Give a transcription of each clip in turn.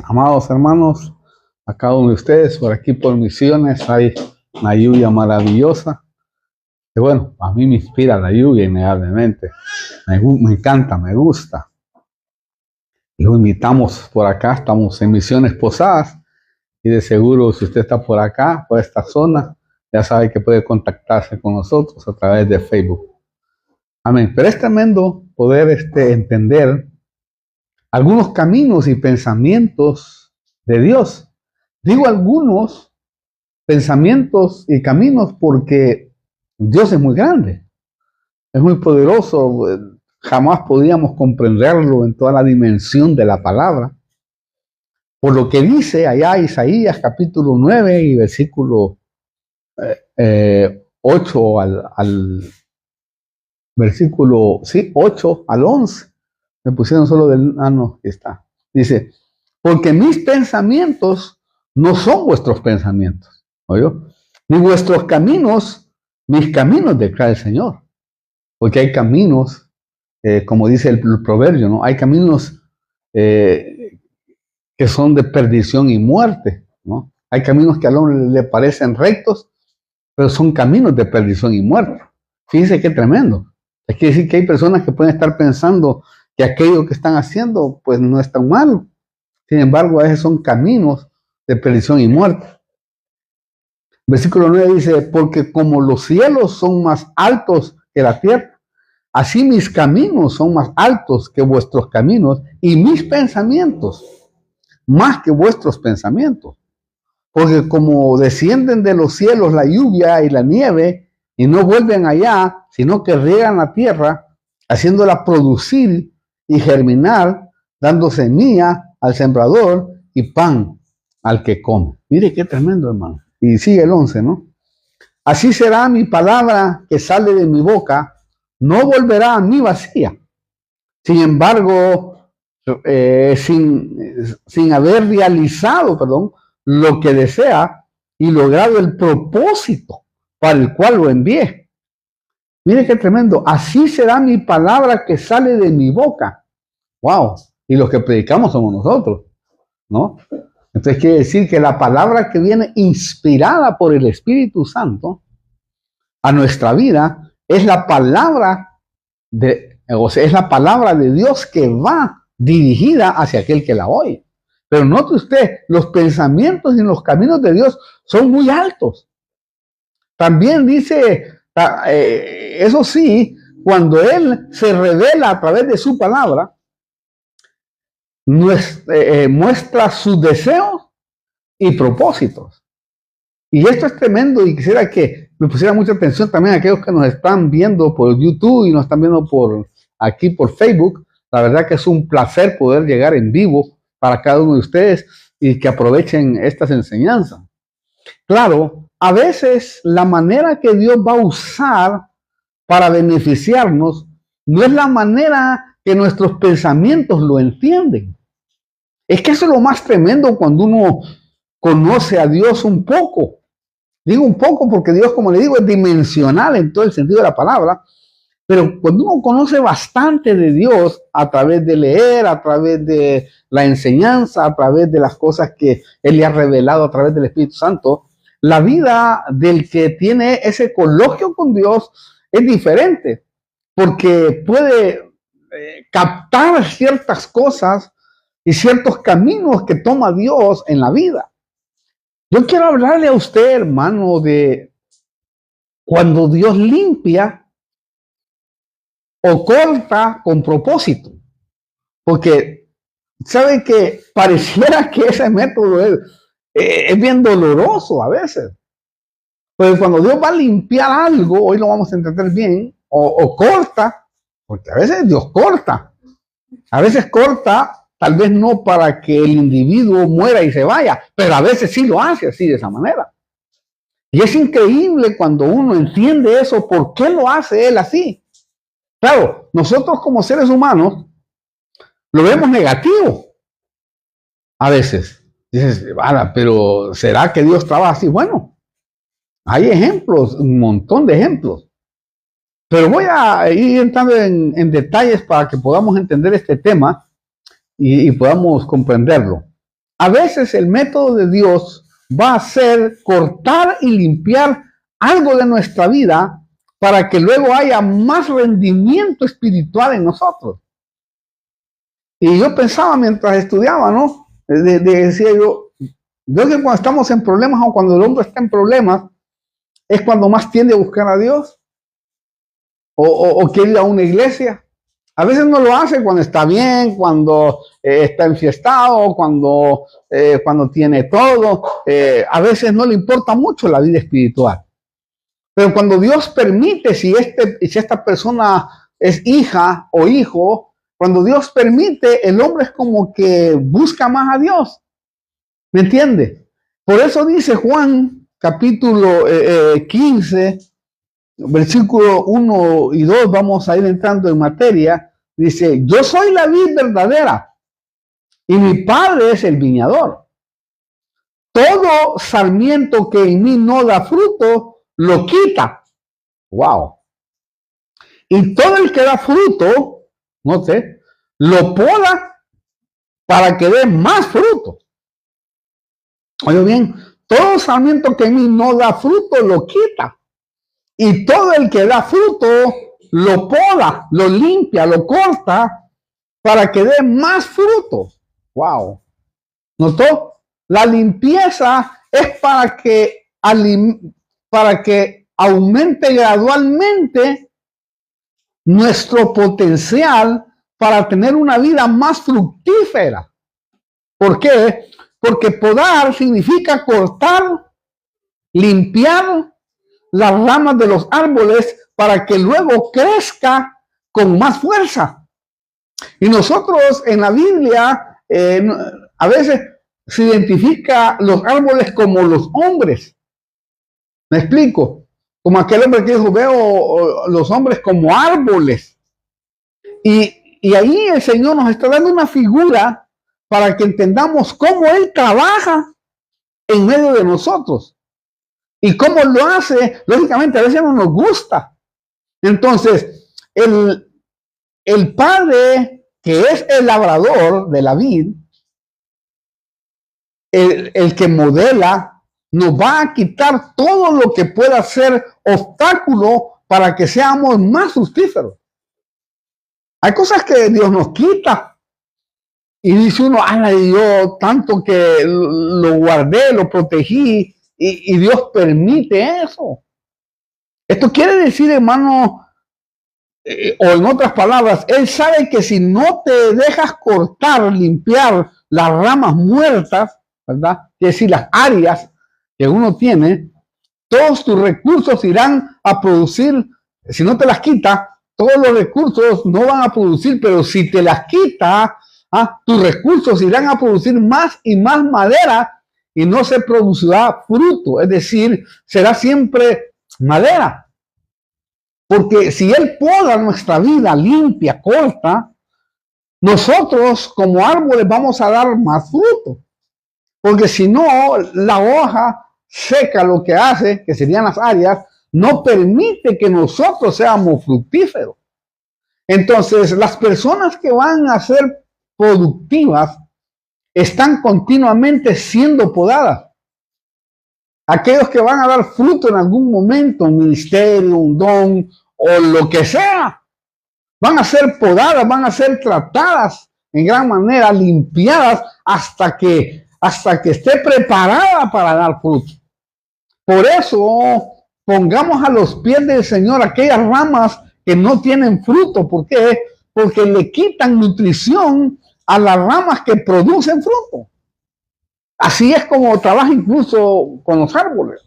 Amados hermanos, a cada uno de ustedes, por aquí por Misiones hay una lluvia maravillosa. Y bueno, a mí me inspira la lluvia innegablemente. Me encanta, me gusta. Lo invitamos por acá, estamos en Misiones Posadas. Y de seguro, si usted está por acá, por esta zona, ya sabe que puede contactarse con nosotros a través de Facebook. Amén. Pero es tremendo poder entender algunos caminos y pensamientos de Dios. Digo algunos pensamientos y caminos porque Dios es muy grande, es muy poderoso. Jamás podíamos comprenderlo en toda la dimensión de la palabra. Por lo que dice allá Isaías capítulo 9 y versículo 8 al versículo 8 al 11. Me pusieron solo del... no, aquí está. Dice, porque mis pensamientos no son vuestros pensamientos, ¿oyó? Ni vuestros caminos, mis caminos, declara el Señor. Porque hay caminos, como dice el proverbio, ¿no? Hay caminos que son de perdición y muerte, ¿no? Hay caminos que al hombre le parecen rectos, pero son caminos de perdición y muerte. Fíjense qué tremendo. Es que decir que hay personas que pueden estar pensando que aquello que están haciendo, pues no es tan malo. Sin embargo, a veces son caminos de perdición y muerte. Versículo 9 dice, porque como los cielos son más altos que la tierra, así mis caminos son más altos que vuestros caminos y mis pensamientos más que vuestros pensamientos. Porque como descienden de los cielos la lluvia y la nieve y no vuelven allá, sino que riegan la tierra, haciéndola producir y germinar, dando semilla al sembrador y pan al que come. Mire qué tremendo, hermano. Y sigue el 11, ¿no? Así será mi palabra que sale de mi boca, no volverá a mí vacía. Sin embargo, sin haber realizado, lo que desea y logrado el propósito para el cual lo envié. Mire qué tremendo. Así será mi palabra que sale de mi boca. Wow. Y los que predicamos somos nosotros, ¿no? Entonces quiere decir que la palabra que viene inspirada por el Espíritu Santo a nuestra vida es la palabra es la palabra de Dios que va dirigida hacia aquel que la oye. Pero note usted, los pensamientos y los caminos de Dios son muy altos. También dice, eso sí, cuando Él se revela a través de su palabra, muestra sus deseos y propósitos. Y esto es tremendo y quisiera que me pusiera mucha atención también a aquellos que nos están viendo por YouTube y nos están viendo aquí por Facebook. La verdad que es un placer poder llegar en vivo para cada uno de ustedes y que aprovechen estas enseñanzas. Claro, a veces la manera que Dios va a usar para beneficiarnos no es la manera que nuestros pensamientos lo entienden. Es que eso es lo más tremendo cuando uno conoce a Dios un poco. Digo un poco porque Dios, como le digo, es dimensional en todo el sentido de la palabra. Pero cuando uno conoce bastante de Dios a través de leer, a través de la enseñanza, a través de las cosas que Él le ha revelado a través del Espíritu Santo, la vida del que tiene ese coloquio con Dios es diferente, porque puede captar ciertas cosas y ciertos caminos que toma Dios en la vida. Yo quiero hablarle a usted, hermano, de cuando Dios limpia o corta con propósito. Porque sabe que pareciera que ese método es bien doloroso a veces. Pero cuando Dios va a limpiar algo, hoy lo vamos a entender bien, o corta, porque a veces Dios corta. A veces corta, tal vez no para que el individuo muera y se vaya, pero a veces sí lo hace así, de esa manera. Y es increíble cuando uno entiende eso, ¿por qué lo hace Él así? Claro, nosotros como seres humanos lo vemos negativo a veces. Dices, pero ¿será que Dios trabaja así? Bueno, hay ejemplos, un montón de ejemplos. Pero voy a ir entrando en detalles para que podamos entender este tema y podamos comprenderlo. a veces el método de Dios va a ser cortar y limpiar algo de nuestra vida para que luego haya más rendimiento espiritual en nosotros. Y yo pensaba mientras estudiaba, ¿no? Decía yo creo que cuando estamos en problemas o cuando el hombre está en problemas, es cuando más tiende a buscar a Dios o quiere ir a una iglesia. A veces no lo hace cuando está bien, cuando está enfiestado, cuando tiene todo. A veces no le importa mucho la vida espiritual. Pero cuando Dios permite, si esta persona es hija o hijo, cuando Dios permite, el hombre es como que busca más a Dios. ¿Me entiende? Por eso dice Juan, capítulo 15, versículo 1 y 2, vamos a ir entrando en materia. Dice, yo soy la vid verdadera y mi Padre es el viñador. Todo sarmiento que en mí no da fruto, lo quita. Wow. Y todo el que da fruto, note, lo poda para que dé más fruto. Oye bien, todo sarmiento que en mí no da fruto, lo quita. Y todo el que da fruto, lo poda, lo limpia, lo corta para que dé más fruto. Wow. ¿Notó? La limpieza es para que aumente gradualmente nuestro potencial para tener una vida más fructífera. ¿Por qué? Porque podar significa cortar, limpiar las ramas de los árboles para que luego crezca con más fuerza. Y nosotros en la Biblia a veces se identifica los árboles como los hombres. ¿Me explico? Como aquel hombre que dijo, veo los hombres como árboles. Y ahí el Señor nos está dando una figura para que entendamos cómo Él trabaja en medio de nosotros. Y cómo lo hace, lógicamente a veces no nos gusta. Entonces, el Padre, que es el labrador de la vid, el que modela, nos va a quitar todo lo que pueda ser obstáculo para que seamos más fructíferos. Hay cosas que Dios nos quita. Y dice uno, yo tanto que lo guardé, lo protegí, y Dios permite eso. Esto quiere decir, hermano, o en otras palabras, Él sabe que si no te dejas cortar, limpiar las ramas muertas, ¿verdad? Es decir, las áreas que uno tiene, todos tus recursos irán a producir, si no te las quita, todos los recursos no van a producir, pero si te las quita, tus recursos irán a producir más y más madera y no se producirá fruto, es decir, será siempre madera. Porque si Él poda nuestra vida, limpia, corta, nosotros como árboles vamos a dar más fruto. Porque si no, la hoja seca lo que hace, que serían las áreas, no permite que nosotros seamos fructíferos. Entonces, las personas que van a ser productivas están continuamente siendo podadas. Aquellos que van a dar fruto en algún momento, un ministerio, un don o lo que sea, van a ser podadas, van a ser tratadas en gran manera, limpiadas hasta que esté preparada para dar fruto. Por eso pongamos a los pies del Señor aquellas ramas que no tienen fruto. ¿Por qué? Porque le quitan nutrición a las ramas que producen fruto. Así es como trabaja incluso con los árboles.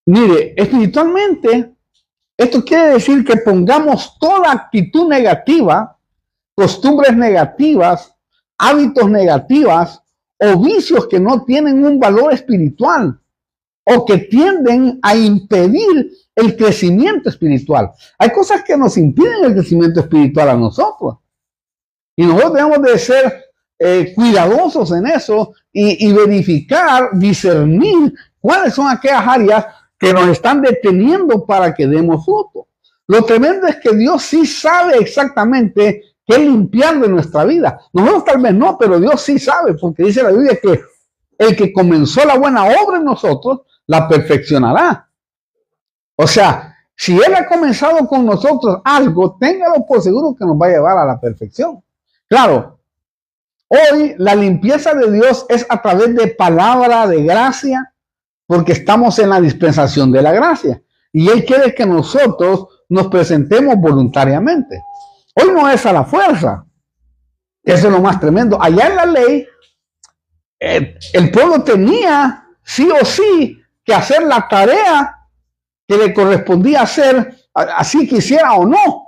Mire, espiritualmente, esto quiere decir que pongamos toda actitud negativa, costumbres negativas, hábitos negativas o vicios que no tienen un valor espiritual o que tienden a impedir el crecimiento espiritual. Hay cosas que nos impiden el crecimiento espiritual a nosotros. Y nosotros debemos de ser cuidadosos en eso y verificar, discernir cuáles son aquellas áreas que nos están deteniendo para que demos fruto. Lo tremendo es que Dios sí sabe exactamente que limpiar de nuestra vida. Nosotros tal vez no, pero Dios sí sabe, porque dice la Biblia que el que comenzó la buena obra en nosotros, la perfeccionará. O sea, si Él ha comenzado con nosotros algo, téngalo por seguro que nos va a llevar a la perfección. Claro, hoy la limpieza de Dios es a través de palabra de gracia, porque estamos en la dispensación de la gracia. Y Él quiere que nosotros nos presentemos voluntariamente. Hoy no es a la fuerza. Eso es lo más tremendo. Allá en la ley, el pueblo tenía sí o sí que hacer la tarea que le correspondía hacer, así quisiera o no.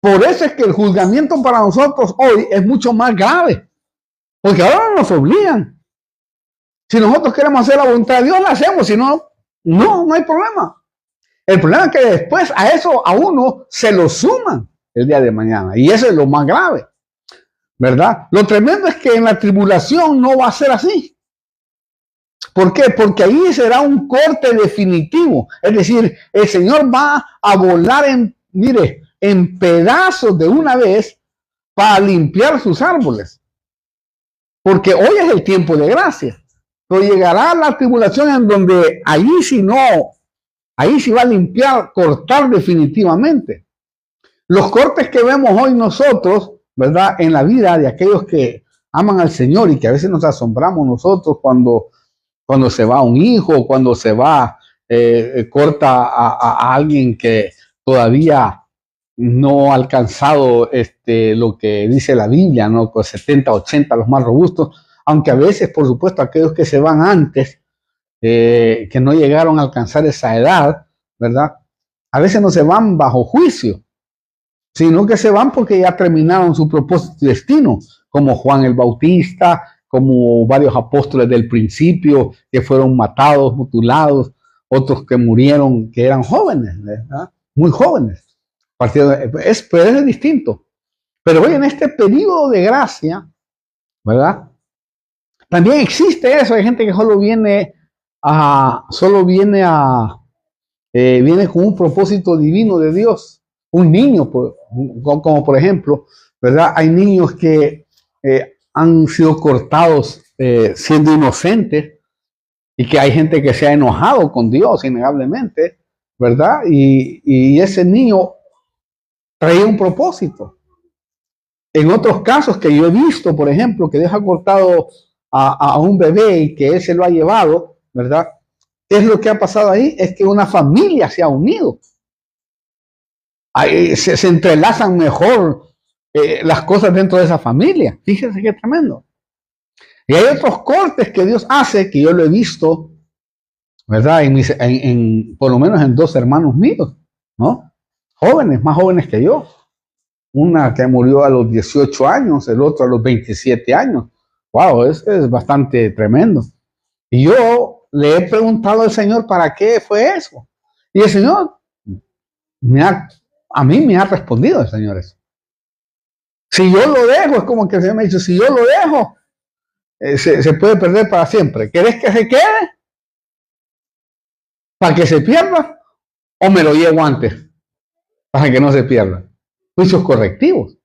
Por eso es que el juzgamiento para nosotros hoy es mucho más grave, porque ahora no nos obligan. Si nosotros queremos hacer la voluntad de Dios, la hacemos, si no, no hay problema. El problema es que después a eso a uno se lo suman el día de mañana, y eso es lo más grave, ¿verdad? Lo tremendo es que en la tribulación no va a ser así. ¿Por qué? Porque ahí será un corte definitivo. Es decir, el Señor va a volar en pedazos de una vez para limpiar sus árboles. Porque hoy es el tiempo de gracia. Pero llegará la tribulación en donde ahí sí va a limpiar, cortar definitivamente. Los cortes que vemos hoy nosotros, ¿verdad? En la vida de aquellos que aman al Señor y que a veces nos asombramos nosotros cuando se va un hijo, cuando se va, corta a alguien que todavía no ha alcanzado lo que dice la Biblia, ¿no? Con 70, 80, los más robustos, aunque a veces, por supuesto, aquellos que se van antes, que no llegaron a alcanzar esa edad, ¿verdad? A veces no se van bajo juicio, sino que se van porque ya terminaron su propósito y destino, como Juan el Bautista, como varios apóstoles del principio que fueron matados, mutilados, otros que murieron, que eran jóvenes, ¿verdad? Muy jóvenes. Pero es distinto. Pero hoy en este periodo de gracia, ¿verdad? También existe eso. Hay gente que viene con un propósito divino de Dios. Un niño, como por ejemplo, ¿verdad? Hay niños que han sido cortados siendo inocentes y que hay gente que se ha enojado con Dios innegablemente, ¿verdad? Y ese niño traía un propósito. En otros casos que yo he visto, por ejemplo, que deja cortado a un bebé y que él se lo ha llevado, ¿verdad? ¿Qué es lo que ha pasado ahí? Es que una familia se ha unido. Ahí se entrelazan mejor las cosas dentro de esa familia. Fíjense qué tremendo. Y hay otros cortes que Dios hace, que yo lo he visto, ¿verdad? Por lo menos en 2 hermanos míos, ¿no? Jóvenes, más jóvenes que yo. Una que murió a los 18 años, el otro a los 27 años. Wow, es bastante tremendo. Y yo le he preguntado al Señor para qué fue eso. Y el Señor a mí me ha respondido el Señor eso. Si yo lo dejo, es como que el Señor me ha dicho, si yo lo dejo, se puede perder para siempre. ¿Querés que se quede? ¿Para que se pierda? ¿O me lo llevo antes? Para que no se pierda. Juicios correctivos.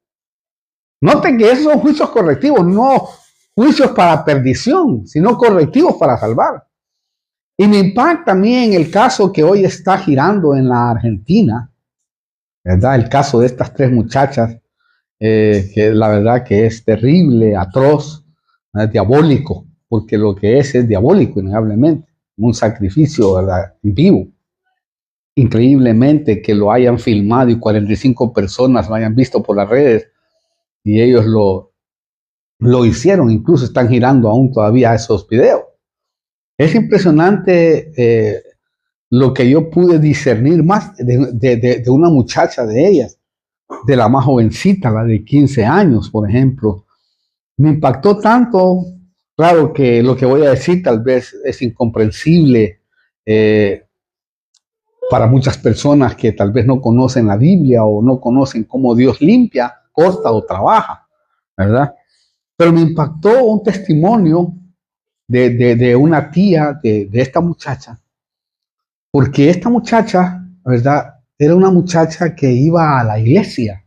Noten que esos son juicios correctivos, no juicios para perdición, sino correctivos para salvar. Y me impacta a mí en el caso que hoy está girando en la Argentina, ¿verdad? El caso de estas 3 muchachas, que la verdad que es terrible, atroz, diabólico, porque lo que es diabólico, innegablemente, un sacrificio, ¿verdad? Vivo. Increíblemente que lo hayan filmado y 45 personas lo hayan visto por las redes y ellos lo hicieron, incluso están girando aún todavía esos videos. Es impresionante lo que yo pude discernir más de una muchacha de ellas, de la más jovencita, la de 15 años, por ejemplo. Me impactó tanto, claro que lo que voy a decir tal vez es incomprensible para muchas personas que tal vez no conocen la Biblia o no conocen cómo Dios limpia, corta o trabaja, ¿verdad? Pero me impactó un testimonio de una tía de esta muchacha, porque esta muchacha, ¿verdad? Era una muchacha que iba a la iglesia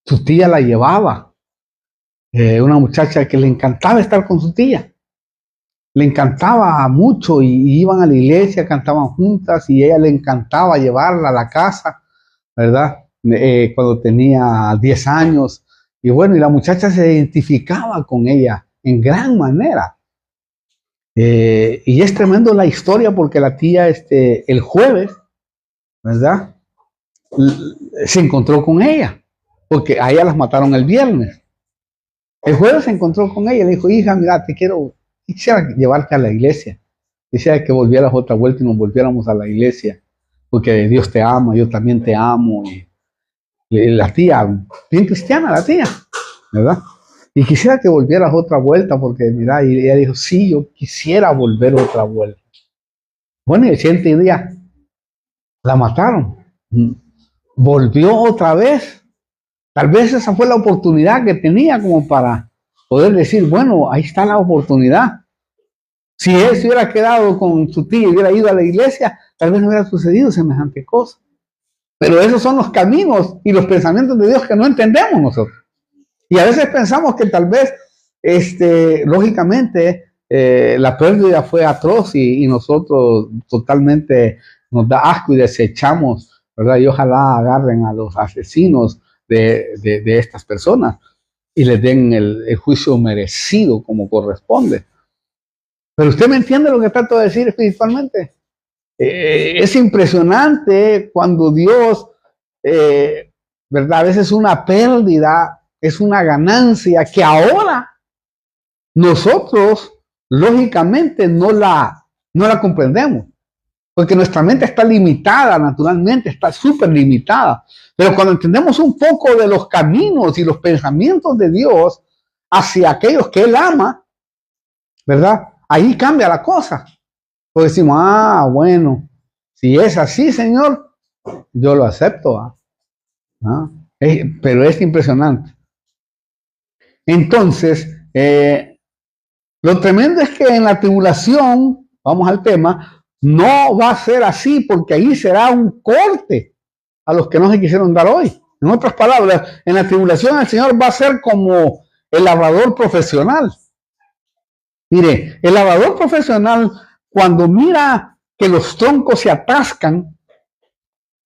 su tía la llevaba. Una muchacha que le encantaba estar con su tía. Le encantaba mucho y iban a la iglesia, cantaban juntas y a ella le encantaba llevarla a la casa, ¿verdad? Cuando tenía 10 años. Y bueno, y la muchacha se identificaba con ella en gran manera. Y es tremendo la historia porque la tía el jueves, ¿verdad? Se encontró con ella, porque a ella las mataron el viernes. El jueves se encontró con ella y le dijo, hija, mira, quisiera llevarte a la iglesia. Quisiera que volvieras otra vuelta y nos volviéramos a la iglesia, porque Dios te ama, yo también te amo. Y la tía, bien cristiana la tía, ¿verdad? Y quisiera que volvieras otra vuelta, porque mira, y ella dijo, sí, yo quisiera volver otra vuelta. Bueno, y el siguiente día la mataron. Volvió otra vez. Tal vez esa fue la oportunidad que tenía como para poder decir, bueno, ahí está la oportunidad. Si él se hubiera quedado con su tía y hubiera ido a la iglesia, tal vez no hubiera sucedido semejante cosa. Pero esos son los caminos y los pensamientos de Dios que no entendemos nosotros. Y a veces pensamos que tal vez, lógicamente, la pérdida fue atroz y nosotros totalmente nos da asco y desechamos, ¿verdad? Y ojalá agarren a los asesinos de estas personas y les den el juicio merecido como corresponde. Pero usted me entiende lo que trato de decir espiritualmente. Es impresionante cuando Dios, ¿verdad? A veces una pérdida es una ganancia que ahora nosotros lógicamente no la comprendemos, porque nuestra mente está limitada, naturalmente está súper limitada. Pero cuando entendemos un poco de los caminos y los pensamientos de Dios hacia aquellos que Él ama, ¿verdad? Ahí cambia la cosa. Porque decimos, bueno, si es así, Señor, yo lo acepto. Pero es impresionante. Entonces, lo tremendo es que en la tribulación, vamos al tema, no va a ser así porque ahí será un corte a los que no se quisieron dar hoy. En otras palabras, en la tribulación el Señor va a ser como el labrador profesional. Mire, el labrador profesional, cuando mira que los troncos se atascan,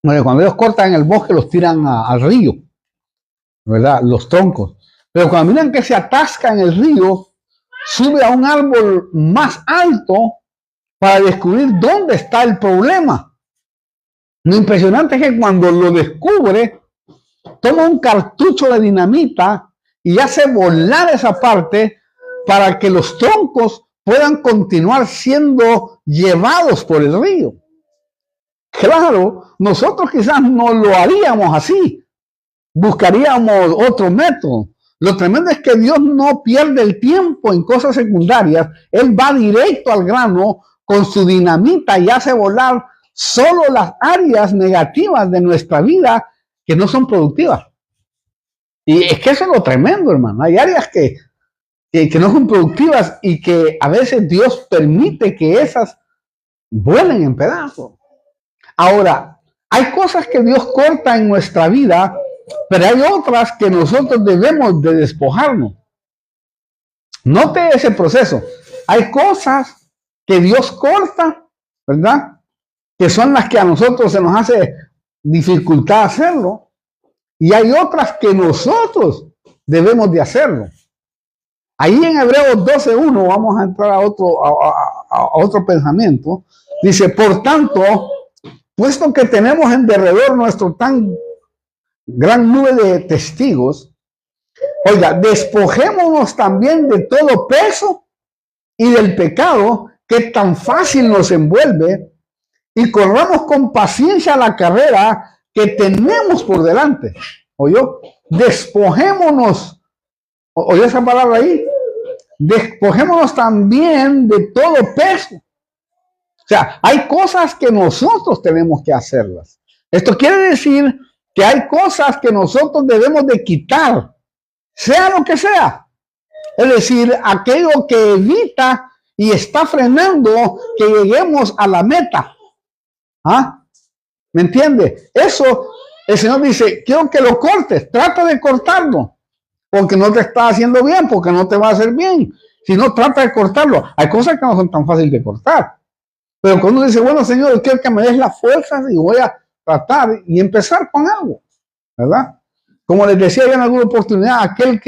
cuando ellos cortan el bosque, los tiran al río, ¿verdad? Los troncos. Pero cuando miran que se atasca en el río, sube a un árbol más alto para descubrir dónde está el problema. Lo impresionante es que cuando lo descubre, toma un cartucho de dinamita y hace volar esa parte para que los troncos puedan continuar siendo llevados por el río. Claro, nosotros quizás no lo haríamos así, buscaríamos otro método. Lo tremendo es que Dios no pierde el tiempo en cosas secundarias. Él va directo al grano con su dinamita y hace volar solo las áreas negativas de nuestra vida que no son productivas. Y es que eso es lo tremendo, hermano. Hay áreas que no son productivas y que a veces Dios permite que esas vuelen en pedazos. Ahora, hay cosas que Dios corta en nuestra vida, pero hay otras que nosotros debemos de despojarnos. Note ese proceso. Hay cosas que Dios corta, ¿verdad? Que son las que a nosotros se nos hace dificultad hacerlo. Y hay otras que nosotros debemos de hacerlo. Ahí en Hebreos 12:1 vamos a entrar a otro pensamiento. Dice, por tanto, puesto que tenemos en derredor nuestro tan gran nube de testigos, oiga, despojémonos también de todo peso y del pecado que tan fácil nos envuelve y corramos con paciencia la carrera que tenemos por delante. ¿Oyó? Despojémonos. ¿Oyó esa palabra ahí? Despojémonos también de todo peso. O sea, hay cosas que nosotros tenemos que hacerlas. Esto quiere decir que hay cosas que nosotros debemos de quitar, sea lo que sea. Es decir, aquello que evita y está frenando que lleguemos a la meta. ¿Me entiende? Eso el Señor dice, quiero que lo cortes, trata de cortarlo, porque no te está haciendo bien, porque no te va a hacer bien. Si no, trata de cortarlo. Hay cosas que no son tan fáciles de cortar. Pero cuando uno dice, bueno, Señor, quiero que me des las fuerzas y voy a tratar y empezar con algo, ¿verdad? Como les decía yo en alguna oportunidad, aquellos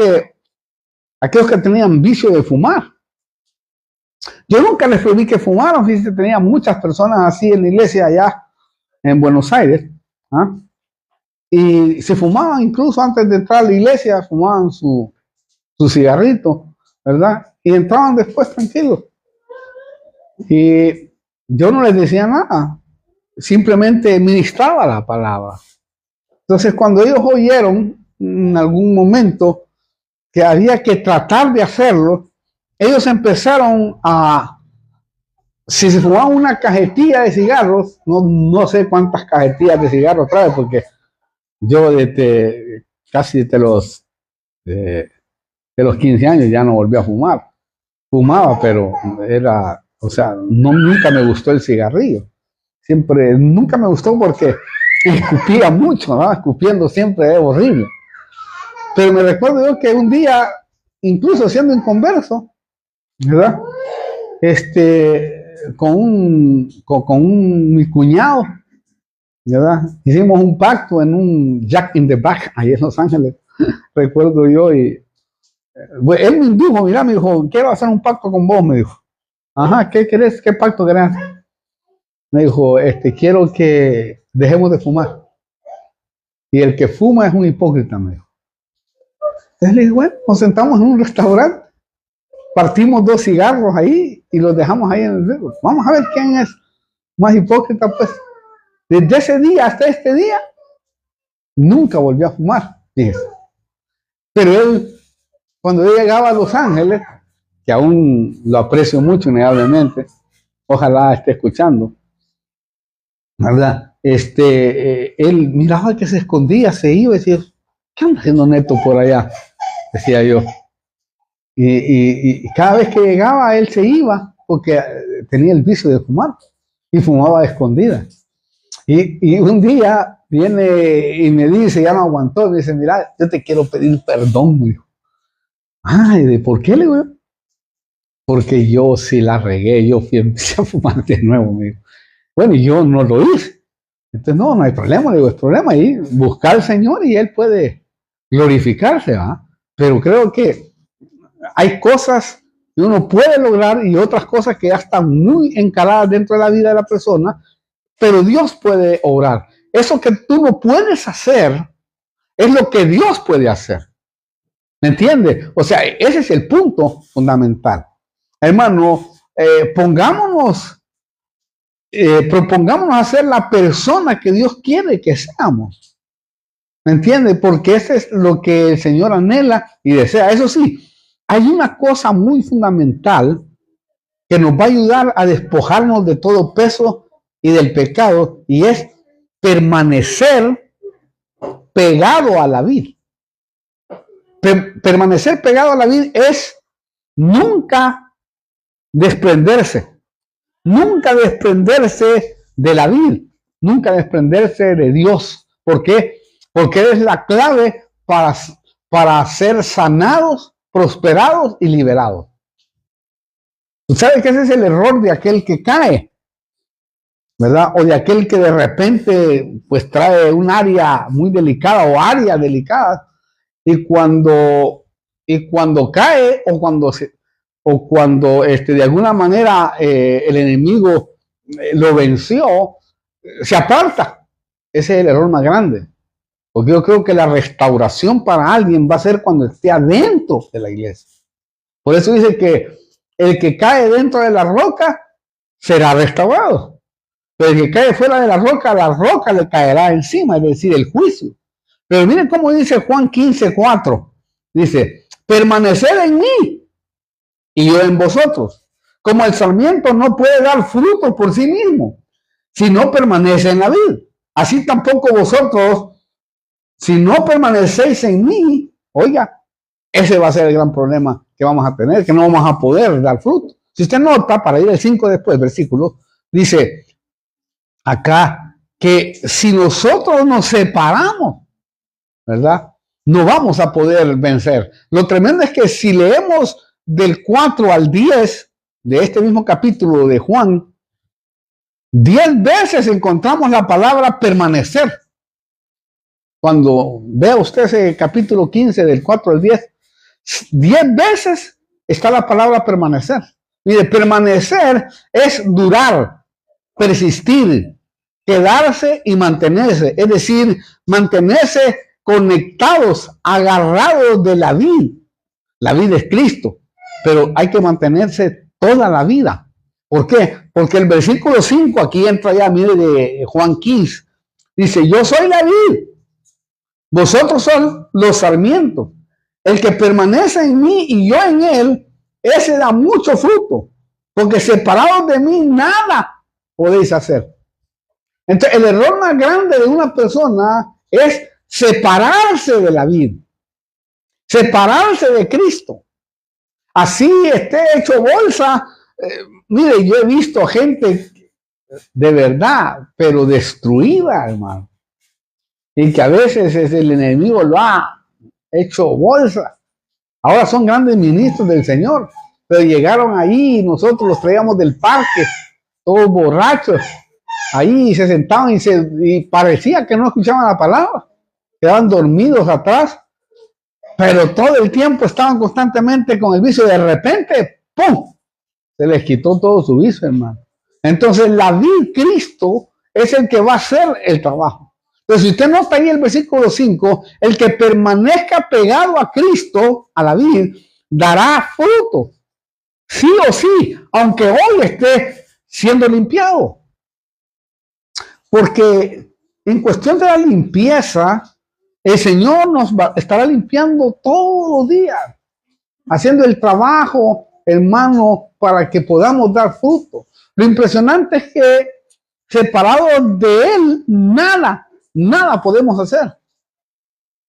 que tenían vicio de fumar. Yo nunca les prohibí que fumaran, fíjense, tenía muchas personas así en la iglesia allá en Buenos Aires, ¿ah? Y se fumaban incluso antes de entrar a la iglesia, fumaban su cigarrito, ¿verdad? Y entraban después tranquilos. Y yo no les decía nada, simplemente ministraba la palabra. Entonces, cuando ellos oyeron en algún momento que había que tratar de hacerlo, ellos empezaron a, si se fumaban una cajetilla de cigarros, no sé cuántas cajetillas de cigarros trae, porque yo casi de los 15 años ya no volví a fumar. Fumaba, pero nunca me gustó el cigarrillo. Nunca me gustó porque escupía mucho, ¿no? Escupiendo siempre es horrible. Pero me recuerdo yo que un día, incluso siendo inconverso, ¿verdad? Con mi cuñado, ¿verdad? Hicimos un pacto en un Jack in the Back, ahí en Los Ángeles, recuerdo yo, y él me dijo, mira, me dijo, quiero hacer un pacto con vos, me dijo. Ajá, ¿qué querés? ¿Qué pacto querés? Me dijo, quiero que dejemos de fumar. Y el que fuma es un hipócrita, me dijo. Entonces le dije, bueno, nos sentamos en un restaurante, partimos 2 cigarros ahí y los dejamos ahí en el dedo. Vamos a ver quién es más hipócrita, pues. Desde ese día hasta este día, nunca volvió a fumar, fíjese. Pero él, cuando yo llegaba a Los Ángeles, que aún lo aprecio mucho, innegablemente, ojalá esté escuchando, ¿verdad? Él miraba que se escondía, se iba y decía, ¿qué anda haciendo Neto por allá? Decía yo. Y cada vez que llegaba, él se iba, porque tenía el vicio de fumar, y fumaba a escondidas. Y un día viene y me dice, ya no aguantó, me dice, mira, yo te quiero pedir perdón, me dijo. Ay, ¿de por qué, le digo? Porque yo sí la regué, yo empecé a fumar de nuevo, me dijo. Bueno, y yo no lo hice. Entonces, no hay problema, le digo, es problema ahí, buscar al Señor y Él puede glorificarse, ¿va? Pero creo que hay cosas que uno puede lograr y otras cosas que ya están muy encaladas dentro de la vida de la persona, pero Dios puede obrar. Eso que tú no puedes hacer es lo que Dios puede hacer. ¿Me entiendes? O sea, ese es el punto fundamental. Hermano, propongámonos a ser la persona que Dios quiere que seamos. ¿Me entiendes? Porque eso es lo que el Señor anhela y desea. Eso sí, hay una cosa muy fundamental que nos va a ayudar a despojarnos de todo peso y del pecado, y es permanecer pegado a la vid. Permanecer pegado a la vid es nunca desprenderse de la vid, nunca desprenderse de Dios. ¿Por qué? Porque es la clave para ser sanados, prosperados y liberados. ¿Tú sabes que ese es el error de aquel que cae? ¿Verdad? O de aquel que de repente pues trae un área muy delicada o áreas delicadas, y cuando cae o cuando de alguna manera el enemigo lo venció, se aparta. Ese es el error más grande. Porque yo creo que la restauración para alguien va a ser cuando esté adentro de la iglesia. Por eso dice que el que cae dentro de la roca será restaurado. Pero el que cae fuera de la roca le caerá encima, es decir, el juicio. Pero miren cómo dice Juan 15:4. Dice, permaneced en mí y yo en vosotros. Como el sarmiento no puede dar fruto por sí mismo, si no permanece en la vid. Así tampoco vosotros, si no permanecéis en mí, oiga, ese va a ser el gran problema que vamos a tener, que no vamos a poder dar fruto. Si usted nota, para ir al 5 después, versículo, dice acá que si nosotros nos separamos, ¿verdad? No vamos a poder vencer. Lo tremendo es que si leemos del 4 al 10 de este mismo capítulo de Juan, 10 veces encontramos la palabra permanecer. Cuando vea usted ese capítulo 15 del 4 al 10, 10 veces está la palabra permanecer. Mire, permanecer es durar, persistir, quedarse y mantenerse. Es decir, mantenerse conectados, agarrados de la vida. La vida es Cristo, pero hay que mantenerse toda la vida. ¿Por qué? Porque el versículo 5, aquí entra ya, mire, de Juan 15, dice, yo soy la vid, vosotros son los sarmientos. El que permanece en mí y yo en él, ese da mucho fruto, porque separados de mí nada podéis hacer. Entonces, el error más grande de una persona es separarse de la vida, separarse de Cristo. Así esté hecho bolsa. Mire, yo he visto gente de verdad, pero destruida, hermano. Y que a veces el enemigo lo ha hecho bolsa. Ahora son grandes ministros del Señor, pero llegaron ahí y nosotros los traíamos del parque, todos borrachos. Ahí se sentaban y parecía que no escuchaban la palabra. Quedaban dormidos atrás, pero todo el tiempo estaban constantemente con el vicio. De repente, ¡pum!, se les quitó todo su vicio, hermano. Entonces, la vid Cristo es el que va a hacer el trabajo. Entonces, si usted nota ahí el versículo 5, el que permanezca pegado a Cristo, a la vid, dará fruto. Sí o sí, aunque hoy esté siendo limpiado. Porque en cuestión de la limpieza, el Señor nos estará limpiando todos los días, haciendo el trabajo, hermano, para que podamos dar fruto. Lo impresionante es que separados de Él, nada podemos hacer.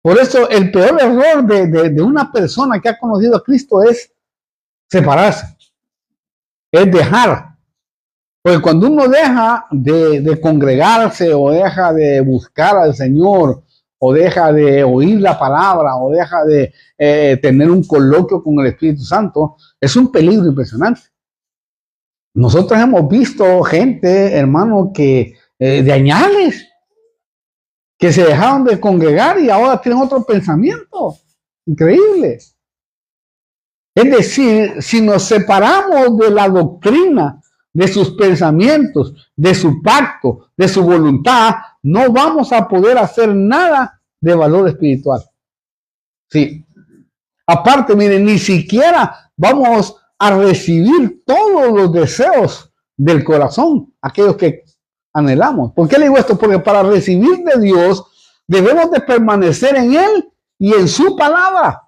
Por eso el peor error de una persona que ha conocido a Cristo es separarse, es dejar. Porque cuando uno deja de congregarse o deja de buscar al Señor o deja de oír la palabra o deja de tener un coloquio con el Espíritu Santo, es un peligro impresionante. Nosotros hemos visto gente, hermano, que de añales, que se dejaron de congregar y ahora tienen otro pensamiento. Increíble. Es decir, si nos separamos de la doctrina, de sus pensamientos, de su pacto, de su voluntad, no vamos a poder hacer nada de valor espiritual. Sí. Aparte, miren, ni siquiera vamos a recibir todos los deseos del corazón, aquellos que anhelamos. ¿Por qué le digo esto? Porque para recibir de Dios debemos de permanecer en Él y en su palabra.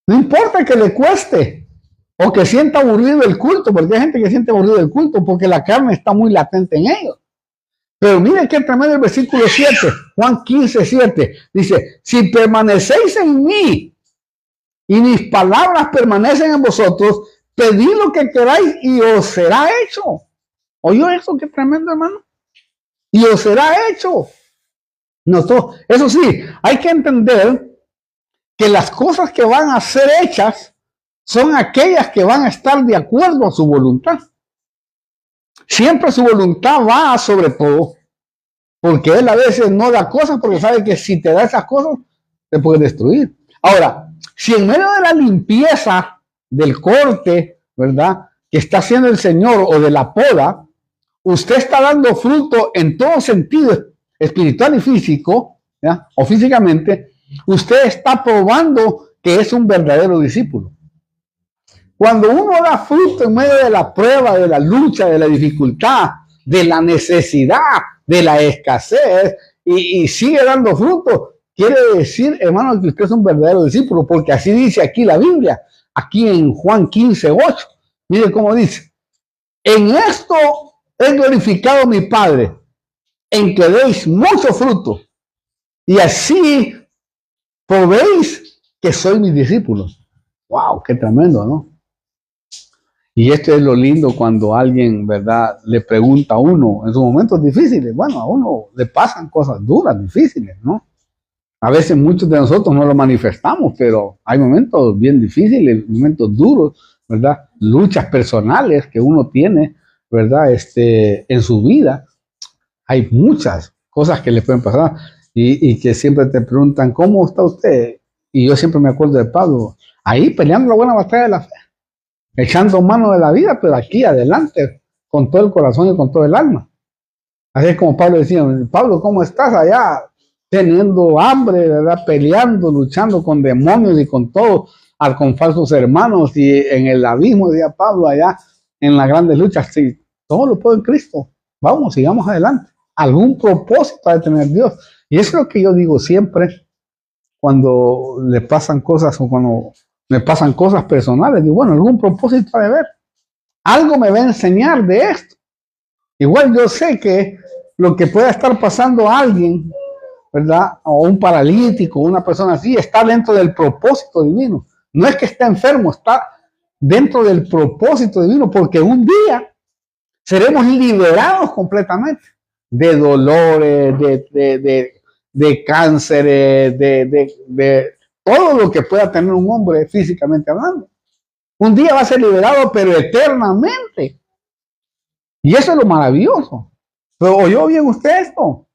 No importa que le cueste o que sienta aburrido el culto, porque hay gente que siente aburrido el culto porque la carne está muy latente en ellos. Pero miren qué tremendo el versículo 7, Juan 15, 7, dice, si permanecéis en mí y mis palabras permanecen en vosotros, pedid lo que queráis y os será hecho. ¿Oyó eso? Qué tremendo, hermano. Y os será hecho. Eso sí, hay que entender que las cosas que van a ser hechas son aquellas que van a estar de acuerdo a su voluntad. Siempre su voluntad va sobre todo, porque Él a veces no da cosas porque sabe que si te da esas cosas, te puede destruir. Ahora, si en medio de la limpieza, del corte, ¿verdad?, que está haciendo el Señor o de la poda, usted está dando fruto en todo sentido, espiritual y físico, ¿ya?, o físicamente, usted está probando que es un verdadero discípulo. Cuando uno da fruto en medio de la prueba, de la lucha, de la dificultad, de la necesidad, de la escasez, y sigue dando fruto, quiere decir, hermano, que usted es un verdadero discípulo, porque así dice aquí la Biblia, aquí en Juan 15, 8. Mire cómo dice, en esto es glorificado mi Padre, en que deis mucho fruto, y así probéis que soy mis discípulos. ¡Wow! ¡Qué tremendo!, ¿no? Y esto es lo lindo cuando alguien, ¿verdad?, le pregunta a uno en sus momentos difíciles. Bueno, a uno le pasan cosas duras, difíciles, ¿no? A veces muchos de nosotros no lo manifestamos, pero hay momentos bien difíciles, momentos duros, ¿verdad? Luchas personales que uno tiene, ¿verdad? En su vida. Hay muchas cosas que le pueden pasar y que siempre te preguntan, ¿cómo está usted? Y yo siempre me acuerdo de Pablo, ahí peleando la buena batalla de la fe, echando mano de la vida, pero aquí adelante, con todo el corazón y con todo el alma. Así es como Pablo decía, Pablo, ¿cómo estás allá? Teniendo hambre, ¿verdad? Peleando, luchando con demonios y con todo, con falsos hermanos, y en el abismo, decía Pablo, allá en las grandes luchas, sí, todo lo puedo en Cristo. Vamos, sigamos adelante. Algún propósito ha de tener Dios. Y eso es lo que yo digo siempre cuando le pasan cosas o cuando me pasan cosas personales. Digo, bueno, algún propósito ha de haber. Algo me va a enseñar de esto. Igual yo sé que lo que pueda estar pasando a alguien, ¿verdad? O un paralítico, una persona así, está dentro del propósito divino. No es que esté enfermo, está dentro del propósito divino, porque un día seremos liberados completamente de dolores, de cánceres, de todo lo que pueda tener un hombre físicamente hablando. Un día va a ser liberado, pero eternamente. Y eso es lo maravilloso. Pero oyó bien usted esto.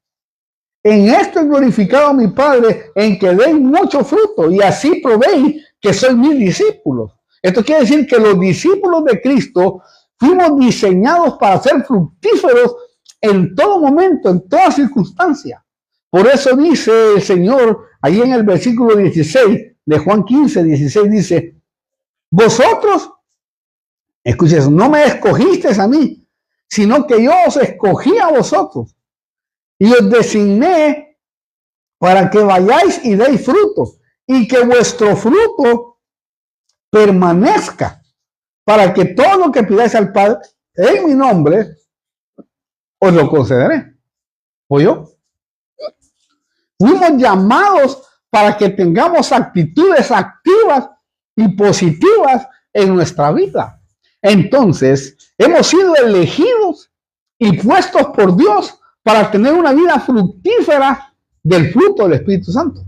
En esto he glorificado a mi Padre, en que deis mucho fruto, y así probéis que sois mis discípulos. Esto quiere decir que los discípulos de Cristo fuimos diseñados para ser fructíferos en todo momento, en toda circunstancia. Por eso dice el Señor, ahí en el versículo 16 de Juan 15, 16, dice, vosotros, escuchen, no me escogisteis a mí, sino que yo os escogí a vosotros y os designé para que vayáis y deis fruto y que vuestro fruto permanezca, para que todo lo que pidáis al Padre en mi nombre os lo concederé. ¿Oyó? Fuimos llamados para que tengamos actitudes activas y positivas en nuestra vida. Entonces, hemos sido elegidos y puestos por Dios para tener una vida fructífera del fruto del Espíritu Santo.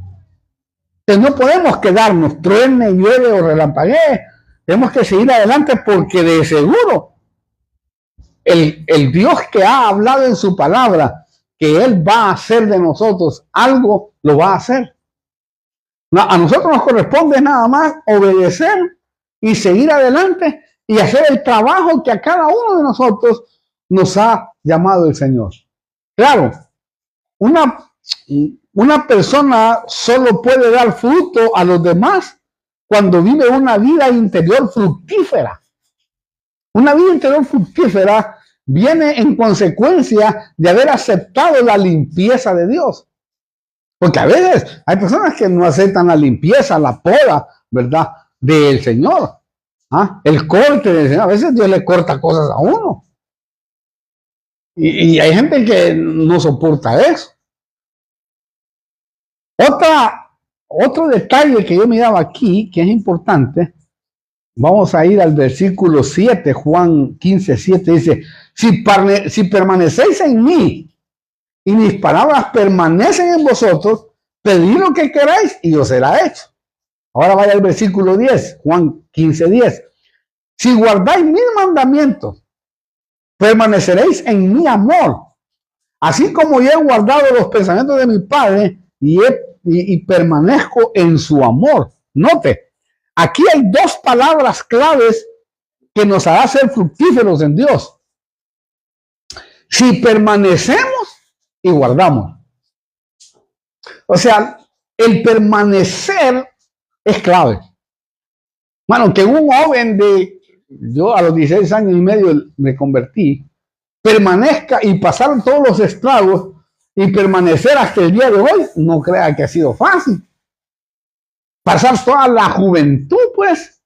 Entonces no podemos quedarnos, truene, llueve o relampaguee. Tenemos que seguir adelante porque de seguro el Dios que ha hablado en su palabra que Él va a hacer de nosotros algo, lo va a hacer. No, a nosotros nos corresponde nada más obedecer y seguir adelante y hacer el trabajo que a cada uno de nosotros nos ha llamado el Señor. Claro, una persona solo puede dar fruto a los demás cuando vive una vida interior fructífera. Una vida interior fructífera viene en consecuencia de haber aceptado la limpieza de Dios. Porque a veces hay personas que no aceptan la limpieza, la poda, ¿verdad?, del Señor. ¿Ah? El corte del Señor. A veces Dios le corta cosas a uno. Y hay gente que no soporta eso. Otro detalle que yo miraba aquí, que es importante, vamos a ir al versículo 7, Juan 15, 7, dice, si permanecéis en mí y mis palabras permanecen en vosotros, pedid lo que queráis y os será hecho. Ahora vaya al versículo 10, Juan 15, 10. Si guardáis mis mandamientos, permaneceréis en mi amor, así como yo he guardado los pensamientos de mi Padre y permanezco en su amor. Note, aquí hay dos palabras claves que nos hará ser fructíferos en Dios. Si permanecemos y guardamos. O sea, el permanecer es clave. Bueno, que un joven yo a los 16 años y medio me convertí, permanezca y pasaron todos los estragos y permanecer hasta el día de hoy, no crea que ha sido fácil. Pasar toda la juventud, pues,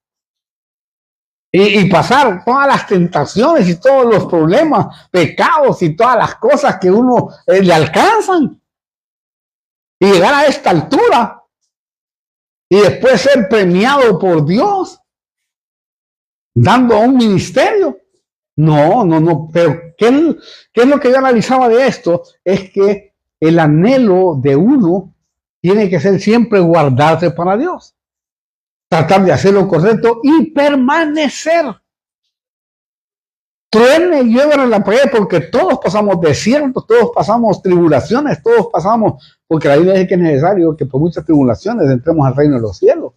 y pasar todas las tentaciones y todos los problemas, pecados y todas las cosas que uno le alcanzan. Y llegar a esta altura y después ser premiado por Dios. dando un ministerio. No, pero ¿qué es lo que yo analizaba de esto? Es que el anhelo de uno tiene que ser siempre guardarse para Dios, tratar de hacer lo correcto y permanecer. Truene y llueve en la pared, porque todos pasamos desiertos, todos pasamos tribulaciones, todos pasamos, porque la Biblia dice que es necesario que por muchas tribulaciones entremos al reino de los cielos.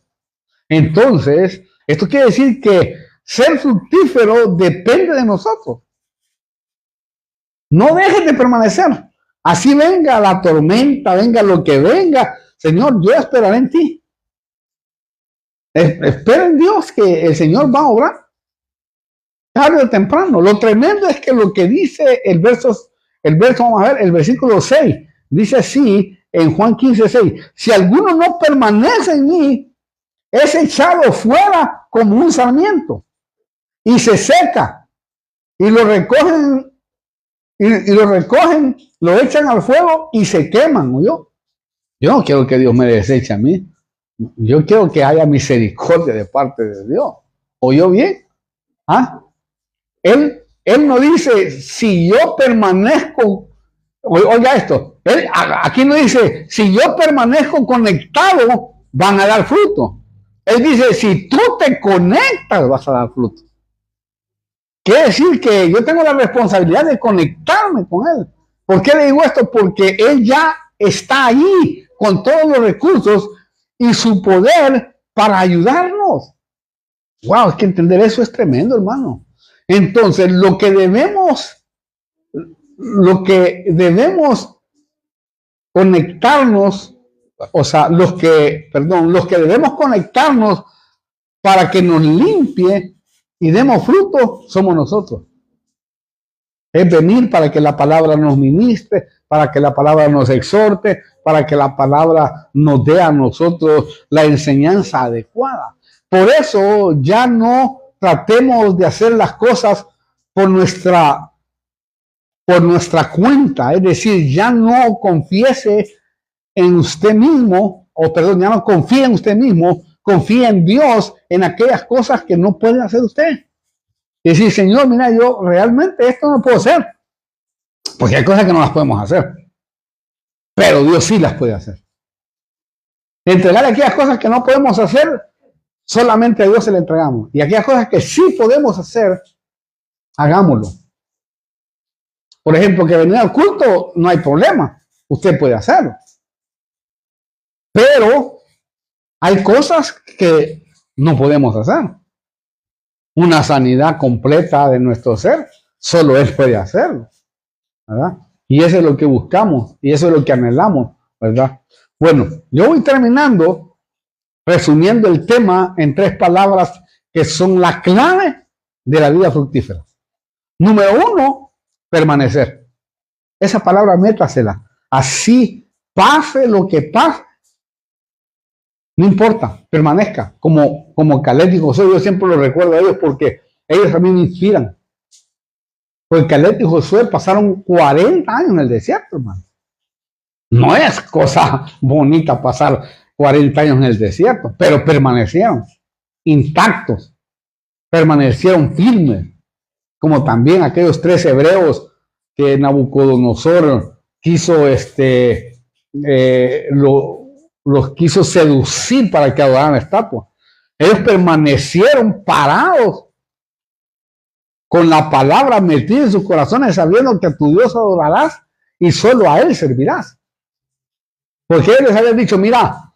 Entonces, esto quiere decir que ser fructífero depende de nosotros. No dejes de permanecer. Así venga la tormenta, venga lo que venga. Señor, yo esperaré en ti. Espera en Dios que el Señor va a obrar. Tarde o temprano. Lo tremendo es que lo que dice el verso, vamos a ver, el versículo 6, dice así en Juan 15:6. Si alguno no permanece en mí, es echado fuera como un sarmiento y se seca y lo recogen lo echan al fuego y se queman. Yo no quiero que Dios me deseche a mí. Yo quiero que haya misericordia de parte de Dios. ¿Oyó bien? ¿Ah? Él no dice, si yo permanezco, oiga esto, aquí no dice, si yo permanezco conectado, van a dar fruto. Él dice, si tú te conectas, vas a dar fruto. Quiere decir que yo tengo la responsabilidad de conectarme con Él. ¿Por qué le digo esto? Porque Él ya está ahí con todos los recursos y su poder para ayudarnos. Wow, es que entender eso es tremendo, hermano. Entonces, lo que debemos conectarnos, o sea, los que debemos conectarnos para que nos limpie y demos fruto, somos nosotros. Es venir para que la palabra nos ministre, para que la palabra nos exhorte, para que la palabra nos dé a nosotros la enseñanza adecuada. Por eso ya no tratemos de hacer las cosas por nuestra cuenta, es decir, ya no confiese en usted mismo, ya no confíe en usted mismo, confíe en Dios en aquellas cosas que no puede hacer usted. Y decir, Señor, mira, yo realmente esto no puedo hacer, porque hay cosas que no las podemos hacer, pero Dios sí las puede hacer. Entregar aquellas cosas que no podemos hacer, solamente a Dios se le entregamos. Y aquellas cosas que sí podemos hacer, hagámoslo. Por ejemplo, que venir al culto, no hay problema. Usted puede hacerlo. Pero hay cosas que no podemos hacer. Una sanidad completa de nuestro ser, solo Él puede hacerlo, ¿verdad? Y eso es lo que buscamos, y eso es lo que anhelamos, ¿verdad? Bueno, yo voy terminando, resumiendo el tema en 3 palabras que son la clave de la vida fructífera. Número 1, permanecer. Esa palabra métasela. Así pase lo que pase, no importa, permanezca. Como Caleb y Josué, yo siempre lo recuerdo a ellos porque ellos también me inspiran. Porque Caleb y Josué pasaron 40 años en el desierto, hermano. No es cosa bonita pasar 40 años en el desierto, pero permanecieron intactos, permanecieron firmes, como también aquellos 3 hebreos que Nabucodonosor quiso los quiso seducir para que adoraran la estatua. Ellos permanecieron parados con la palabra metida en sus corazones, sabiendo que a tu Dios adorarás y solo a Él servirás. Porque Él les había dicho, mira,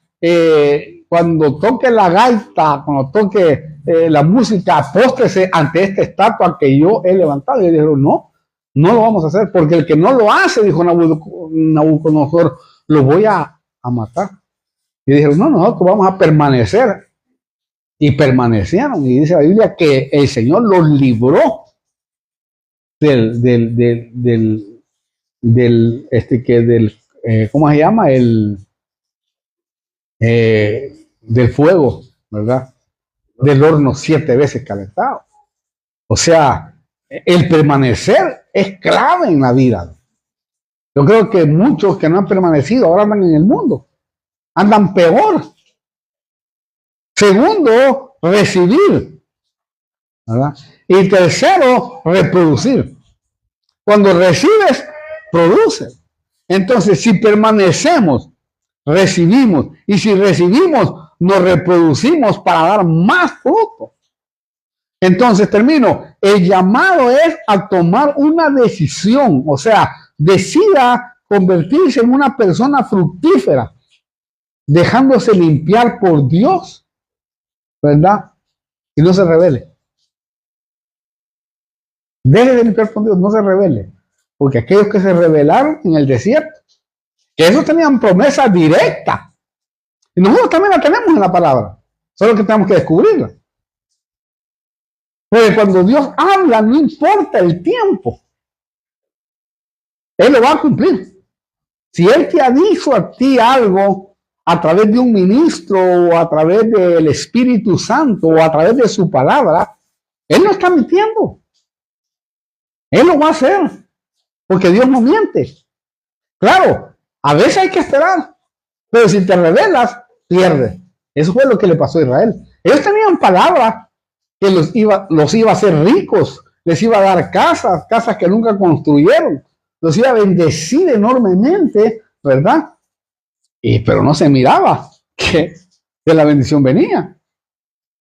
cuando toque la gaita, cuando toque la música, apóstrese ante esta estatua que yo he levantado. Y ellos dijeron, no lo vamos a hacer, porque el que no lo hace, dijo Nabucodonosor, lo voy a matar. Y dijeron, no, nosotros vamos a permanecer. Y permanecieron. Y dice la Biblia que el Señor los libró ¿cómo se llama? Del fuego, ¿verdad? Del horno 7 veces calentado. O sea, el permanecer es clave en la vida. Yo creo que muchos que no han permanecido ahora andan en el mundo. Andan peor. Segundo, recibir. ¿verdad? Y tercero, reproducir. Cuando recibes, produce. Entonces, si permanecemos, recibimos. Y si recibimos, nos reproducimos para dar más fruto. Entonces, termino. El llamado es a tomar una decisión. O sea, decida convertirse en una persona fructífera, dejándose limpiar por Dios, ¿verdad? Y no se rebele. Deje de limpiar por Dios, no se rebele. Porque aquellos que se rebelaron en el desierto, que esos tenían promesa directa. Y nosotros también la tenemos en la palabra. Solo que tenemos que descubrirla. Porque cuando Dios habla, no importa el tiempo. Él lo va a cumplir. Si Él te ha dicho a ti algo a través de un ministro o a través del Espíritu Santo o a través de su palabra, Él no está mintiendo. Él lo va a hacer. Porque Dios no miente. Claro, a veces hay que esperar. Pero si te rebelas, pierdes. Eso fue lo que le pasó a Israel. Ellos tenían palabra que los iba a hacer ricos, les iba a dar casas que nunca construyeron, los iba a bendecir enormemente, ¿verdad? Pero no se miraba que la bendición venía.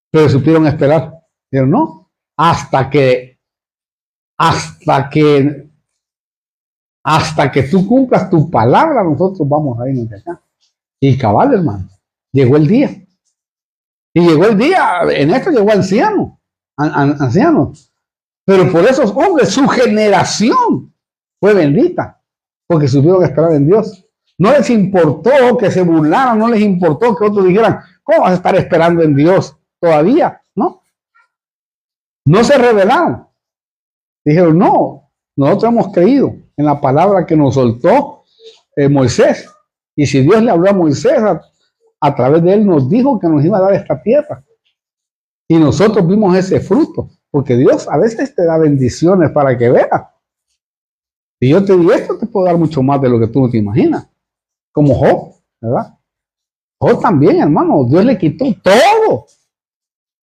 Pero supieron esperar. Pero no, hasta que tú cumplas tu palabra, nosotros vamos a irnos de acá. Y cabal, hermano, llegó el día. Y llegó el día, en esto llegó anciano. Pero por esos hombres, su generación fue bendita, porque supieron esperar en Dios. No les importó que se burlaran, no les importó que otros dijeran, ¿cómo vas a estar esperando en Dios todavía? No. No se rebelaron. Dijeron, no, nosotros hemos creído en la palabra que nos soltó Moisés. Y si Dios le habló a Moisés, a través de él nos dijo que nos iba a dar esta tierra. Y nosotros vimos ese fruto, porque Dios a veces te da bendiciones para que veas. Y yo te digo, esto te puedo dar mucho más de lo que tú no te imaginas. Como Job, ¿verdad? Job también, hermano, Dios le quitó todo.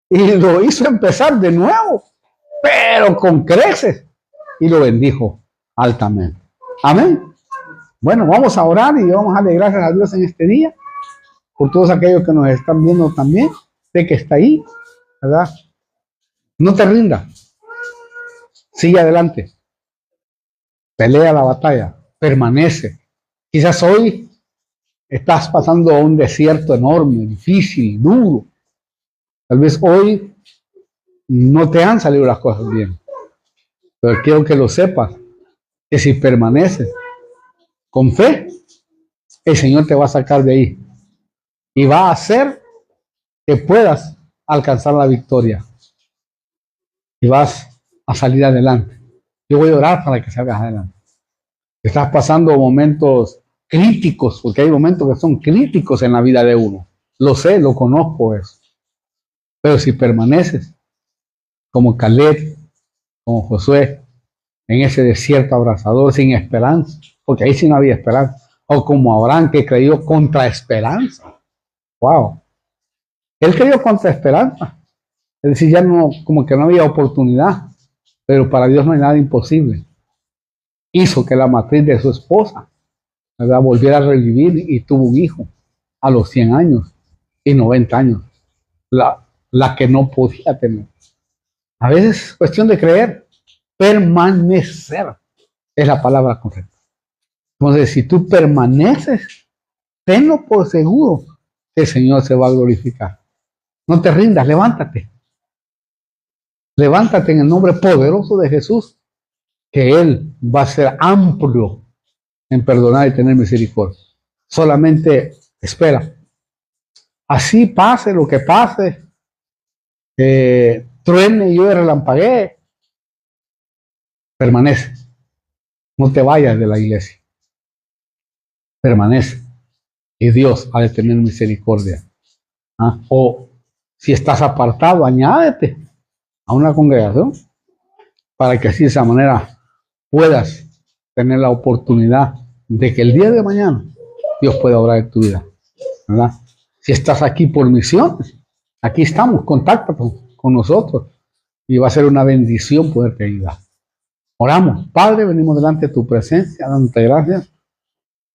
Y lo hizo empezar de nuevo, pero con creces. Y lo bendijo altamente. Amén. Bueno, vamos a orar y vamos a darle gracias a Dios en este día. Por todos aquellos que nos están viendo también. Sé que está ahí, ¿verdad? No te rindas. Sigue adelante. Pelea la batalla. Permanece. Quizás hoy estás pasando a un desierto enorme, difícil, duro. Tal vez hoy no te han salido las cosas bien. Pero quiero que lo sepas, que si permaneces con fe, el Señor te va a sacar de ahí. Y va a hacer que puedas alcanzar la victoria. Y vas a salir adelante. Yo voy a orar para que salgas adelante. Estás pasando momentos críticos, porque hay momentos que son críticos en la vida de uno. Lo sé, lo conozco eso. Pero si permaneces como Caleb, como Josué, en ese desierto abrasador sin esperanza, porque ahí sí no había esperanza, o como Abraham que creyó contra esperanza. Wow. Él creyó contra esperanza. Es decir, ya no, como que no había oportunidad, pero para Dios no hay nada imposible. Hizo que la matriz de su esposa, ¿verdad?, volviera a revivir y tuvo un hijo a los 100 años y 90 años. La que no podía tener. A veces es cuestión de creer. Permanecer es la palabra correcta. Entonces, si tú permaneces, tenlo por seguro que el Señor se va a glorificar. No te rindas, levántate. Levántate en el nombre poderoso de Jesús, que Él va a ser amplio en perdonar y tener misericordia. Solamente espera. Así pase lo que pase, truene y yo relampaguee, permanece. No te vayas de la iglesia. Permanece. Y Dios ha de tener misericordia. O si estás apartado, añádete a una congregación para que así de esa manera puedas tener la oportunidad de que el día de mañana Dios pueda obrar en tu vida, ¿verdad? Si estás aquí por misión, aquí estamos, contáctate con nosotros. y va a ser una bendición poderte ayudar. Oramos. Padre, venimos delante de tu presencia, dándote gracias.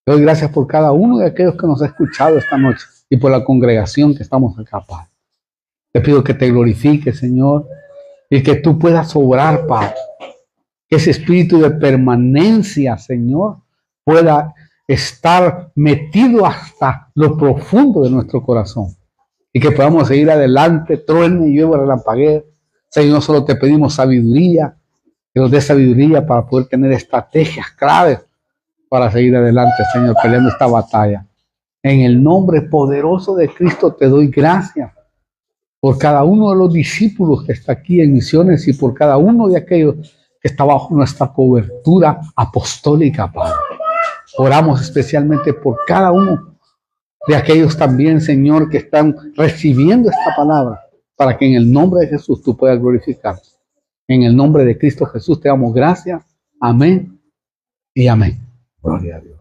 Te doy gracias por cada uno de aquellos que nos ha escuchado esta noche y por la congregación que estamos acá, Padre. Te pido que te glorifiques, Señor, y que tú puedas obrar, Padre. Que ese espíritu de permanencia, Señor, pueda estar metido hasta lo profundo de nuestro corazón. Y que podamos seguir adelante, truene y llueva, relampaguee. Señor, solo te pedimos sabiduría, que nos dé sabiduría para poder tener estrategias claves para seguir adelante, Señor, peleando esta batalla. En el nombre poderoso de Cristo te doy gracias por cada uno de los discípulos que está aquí en Misiones y por cada uno de aquellos que está bajo nuestra cobertura apostólica, Padre. Oramos especialmente por cada uno de aquellos también, Señor, que están recibiendo esta palabra, para que en el nombre de Jesús tú puedas glorificar. En el nombre de Cristo Jesús te damos gracias. Amén y amén. Gloria a Dios.